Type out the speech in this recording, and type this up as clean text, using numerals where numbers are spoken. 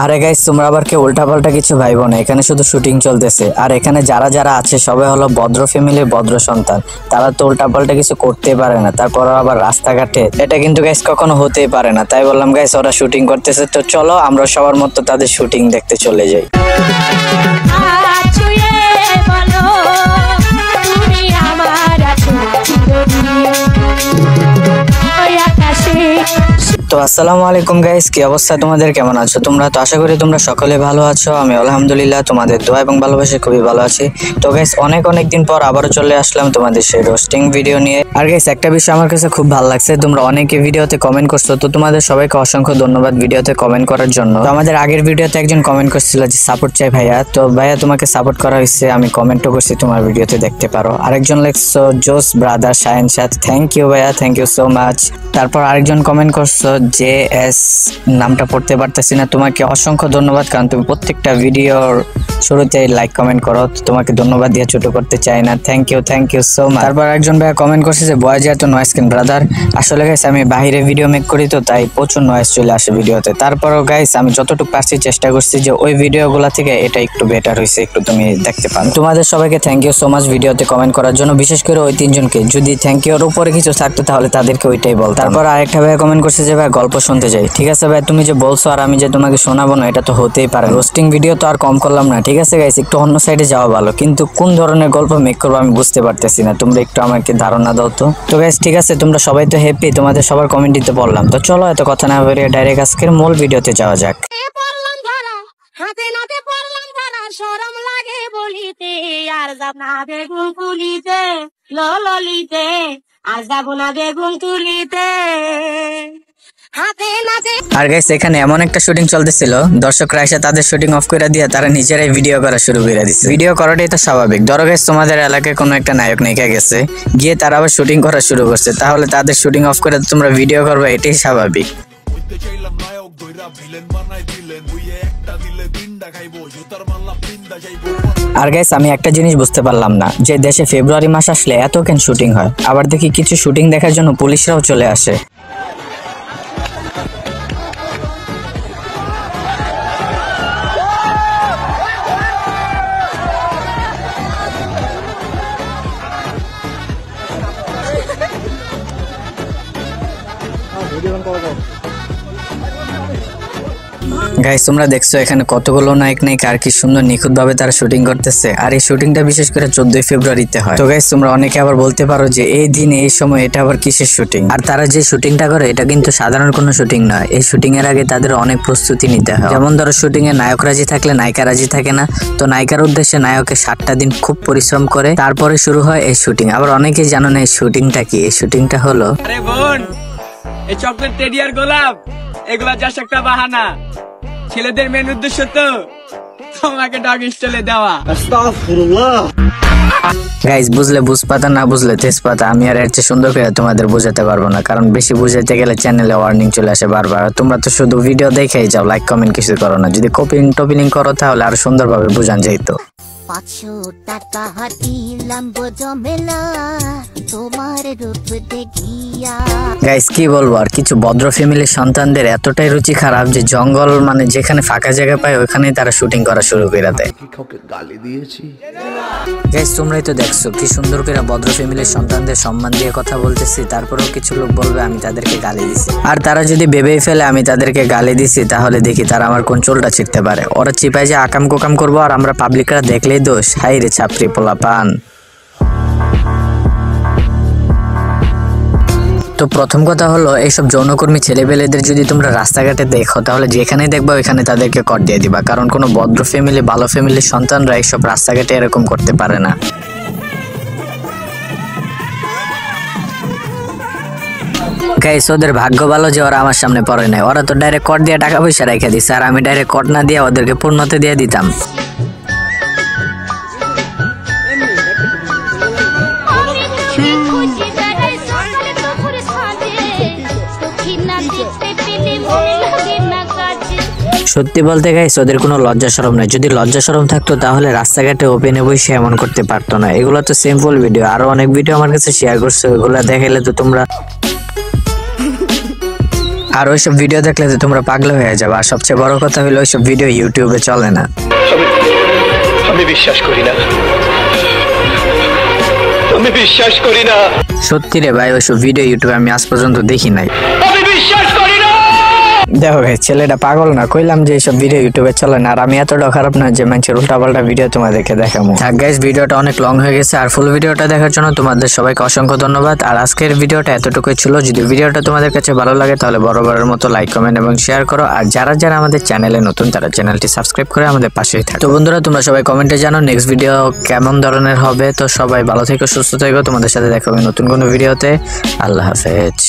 আরে গাইস, তোমরা আবার কেউ উল্টাপাল্টা কিছু ভাইবো না, এখানে শুধু শুটিং চলতেছে। আর এখানে যারা যারা আছে সবাই হলো ভদ্র ফ্যামিলির ভদ্র সন্তান। তারা তো উল্টাপাল্টা কিছু করতেই পারে না, তারপর আবার রাস্তাঘাটে এটা কিন্তু গাইস কখনো হতেই পারে না। তাই বললাম গাইস, ওরা শুটিং করতেছে, তো চলো আমরা সবার মতো তাদের শুটিং দেখতে চলে যাই। তো আসসালামু আলাইকুম গাইস, কি অবস্থা তোমাদের, কেমন আছো তোমরা? তো আশা করি তোমরা সকলে ভালো আছো। আমি আলহামদুলিল্লাহ তোমাদের দোয়া এবং ভালোবাসে খুবই ভালো আছি। তো গাইস, অনেক দিন পর আবারও চলে আসলাম তোমাদের সেই রোস্টিং ভিডিও নিয়ে। আর গাইস, একটা বিষয় আমার কাছে খুব ভালো লাগছে, তোমরা অনেকে ভিডিওতে কমেন্ট করছো, তো তোমাদের সবাইকে অসংখ্য ধন্যবাদ ভিডিওতে কমেন্ট করার জন্য। তো আমাদের আগের ভিডিওতে একজন কমেন্ট করছিল যে সাপোর্ট চাই ভাইয়া, তো ভাইয়া তোমাকে সাপোর্ট করা হয়েছে, আমি কমেন্টও করছি, তোমার ভিডিওতে দেখতে পারো। আরেকজন লেখছো জোস ব্রাদার শাহিন সাথ, থ্যাংক ইউ ভাইয়া, থ্যাংক ইউ সো মাচ। তারপর আরেকজন কমেন্ট করছো যে এস, নামটা পড়তে পারতেছি না, তোমাকে অসংখ্য ধন্যবাদ, কারণ তুমি প্রত্যেকটা ভিডিওর শুরুতে লাইক কমেন্ট করো, তোমাকে ধন্যবাদ দিয়ে ছোট করতে চাই না, থ্যাংক ইউ সো মাচ। তারপর একজন ভাইয়া কমেন্ট করছে যে বয়েজ এত নয়েজ কেন ব্রাদার। আসলে গাইস, আমি বাইরে ভিডিও মেক করি, তো তাই প্রচুর নয়েজ চলে আসে ভিডিওতে। তারপরও গাইস, আমি যতটুকু পারছি চেষ্টা করছি যে ওই ভিডিওগুলো থেকে এটা একটু বেটার হয়েছে, একটু তুমি দেখতে পারো। তোমাদের সবাইকে থ্যাংক ইউ সো মাচ ভিডিওতে কমেন্ট করার জন্য, বিশেষ করে ওই তিনজনকে। যদি থ্যাংক ইউর উপরে কিছু থাকতো তাহলে তাদেরকে ওইটাই বল। তারপর আরেকটা ভাইয়া কমেন্ট করছে যে ভাই গল্প শুনতে যাই। ঠিক আছে ভাই, তুমি যে বলছো আর আমি যে তোমাকে শোনাবো না, এটা তো হতেই পারে। রোস্টিং ভিডিও তো আর কম করলাম না, ঠিক আছে গাইস, একটু অন্য সাইডে যাওয়া ভালো, কিন্তু কোন ধরনের গল্প মেক করবো আমি বুঝতে পারতেছি না, তোমরা একটু আমাকে ধারণা দাও তো। তো গাইস ঠিক আছে, তোমরা সবাই তো হ্যাপি, তোমাদের সবার কমেন্ট দিতে বললাম, তো চলো এত কথা না বেরিয়ে ডাইরেক্ট আজকের মূল ভিডিওতে যাওয়া যাক। হাতে নাতে পড়লাম ধরা, শরম লাগে বলিতে, আর যাব না বেগুন তুলিতে, ললিতে, আর যাব না বেগুন তুলিতে। আর গাইস, এখানে এমন একটা শুটিং চলতেছিল, দর্শকরা এসে তাদের শুটিং অফ করে দিয়ে তারা নিজেরাই ভিডিও করা শুরু করে দিচ্ছে। ভিডিও করাটাই তো স্বাভাবিক। ধরো গাইস, তোমাদের এলাকায় কোনো একটা নায়ক নায়িকা গেছে, গিয়ে তারা আবার শুটিং করা শুরু করছে, তাহলে তাদের শুটিং অফ করে তোমরা ভিডিও করবে, এটাই স্বাভাবিক। আর গাইস, আমি একটা জিনিস বুঝতে পারলাম না, যে দেশে ফেব্রুয়ারি মাস আসলে এত কেন শুটিং হয়, আবার দেখি কিছু শুটিং দেখার জন্য পুলিশরাও চলে আসে। গাইস, তোমরা দেখছো এখানে কতগুলো নায়ক নায়িকা আর কি সুন্দর নিখুঁত ভাবে তারা শুটিং করতেছে। আর এই শুটিংটা বিশেষ করে 14 ফেব্রুয়ারিতে হয়। তো গাইস, তোমরা অনেকে আবার বলতে পারো যে এই দিনে এই সময় এটা আবার কিসের শুটিং। আর তারা যে শুটিংটা করে এটা কিন্তু সাধারণ কোনো শুটিং নয়। এই শুটিং এর আগে তাদের অনেক প্রস্তুতি নিতে হয়। যেমন ধরো, শুটিং এ নায়ক রাজি থাকলে নায়িকা রাজি থাকে না, তো নায়িকার উদ্দেশ্যে নায়কের 7টা দিন খুব পরিশ্রম করে তারপরে শুরু হয় এই শুটিং। আবার অনেকেই জানো না এই শুটিংটা কি। এই শুটিংটা হলো, আরে বোন, এই চকলেট টেডি আর গোলাপ এগুলা জাস্ট একটা বাহানা, ছেলেদের মেন উদ্দেশ্য তো তোমাকে ডগ স্টাইলে দেওয়া। আস্তাগফিরুল্লাহ। গাইস, বুঝলে বুঝপাতা, না বুঝলে তেজপাতা। আমি আর এর চেয়ে সুন্দর করে তোমাদের বোঝাতে পারবো না, কারণ বেশি বুঝাইতে গেলে চ্যানেলে ওয়ার্নিং চলে আসে বারবার। তোমরা তো শুধু ভিডিও দেখেই যাও, লাইক কমেন্ট কিছু করো না। যদি কপিং করো তাহলে আরো সুন্দরভাবে বোঝান যাইতো। 500 টাকা হাতিলাম বোঝমেলা তোমার রূপ দেখিয়া। গাইস, কি বলবো আর, কিছু ভদ্র ফ্যামিলির সন্তানদের এতটাই রুচি খারাপ যে জঙ্গল মানে যেখানে ফাঁকা জায়গা পায় ওখানেই তারা শুটিং করা শুরু করে দেয়। গালি দিয়েছি গাইস, তোমরাই তো দেখছো কি সুন্দর করে ভদ্র ফ্যামিলির সন্তানদের সম্মান দিয়ে কথা বলতেছি, তারপরেও কিছু লোক বলবে আমি তাদেরকে গালি দিছি। আর তারা যদি ভেবেই ফেলে আমি তাদেরকে গালি দিছি, তাহলে দেখি তারা আমার কোন চুলটা ছিঁড়তে পারে। ওরা চিপায় যে আকাম কোকাম করবো আর আমরা পাবলিকরা দেখলেই দোষ। হাই রে ছাপরি পোলা পান। তো প্রথম কথা হলো, এইসব যৌনকর্মী ছেলেপেলেদের যদি তোমরা রাস্তাঘাটে দেখো, তাহলে যেখানেই দেখবা ওইখানে তাদেরকে কর দিয়ে দিবা, কারণ কোনো ভদ্র ফ্যামিলি ভালো ফ্যামিলির সন্তানরা এইসব রাস্তাঘাটে এরকম করতে পারে না। গাইস, ওদের ভাগ্য ভালো যে ওরা আমার সামনে পড়ে নাই। ওরা তো ডাইরেক্ট কর দিয়ে টাকা পয়সা রেখে দিচ্ছে, আর আমি ডাইরেক্ট কর না দিয়ে ওদেরকে পূর্ণতে দিয়ে দিতাম। সত্যি বলতে গাইস, ওদের কোনো লজ্জা শরম নাই। যদি লজ্জা শরম থাকতো তাহলে রাস্তাঘাটে ওপেনে বসে এমন করতে পারতো না। এগুলো তো সিম্পল ভিডিও, আরো অনেক ভিডিও আমার কাছে শেয়ার করছে, ওগুলো দেখাইলে তো তোমরা আর ওইসব ভিডিও দেখলে তো তোমরা পাগল হয়ে যাবে। আর সবচেয়ে বড় কথা হলো ওইসব ভিডিও ইউটিউবে চলে না। আমি বিশ্বাস করি না, আমি বিশ্বাস করি না, সত্যি রে ভাই, ওইসব ভিডিও ইউটিউবে আমি আজ পর্যন্ত দেখি নাই। আমি বিশ্বাস করি না। দেখো ভাই, ছেলেটা পাগল না, কইলাম যে এইসব ভিডিও ইউটিউবে চলে না। আর আমি এতটা খারাপ না যে মানুষের উল্টাপাল্টা ভিডিও তোমাদেরকে দেখাবো। থাক গাইস, ভিডিওটা অনেক লং হয়ে গেছে। আর ফুল ভিডিওটা দেখার জন্য তোমাদের সবাইকে অসংখ্য ধন্যবাদ। আর আজকের ভিডিওটা এতটুকুই ছিল। যদি ভিডিওটা তোমাদের কাছে ভালো লাগে তাহলে বরাবরের মতো লাইক, কমেন্ট এবং শেয়ার করো। আর যারা যারা আমাদের চ্যানেলে নতুন তারা চ্যানেলটি সাবস্ক্রাইব করে আমাদের পাশেই থাকো। তো বন্ধুরা, তোমরা সবাই কমেন্টে জানো নেক্সট ভিডিও কেমন ধরনের হবে। তো সবাই ভালো থেকো, সুস্থ থেকো। তোমাদের সাথে দেখা হবে নতুন কোনো ভিডিওতে। আল্লাহ হাফেজ।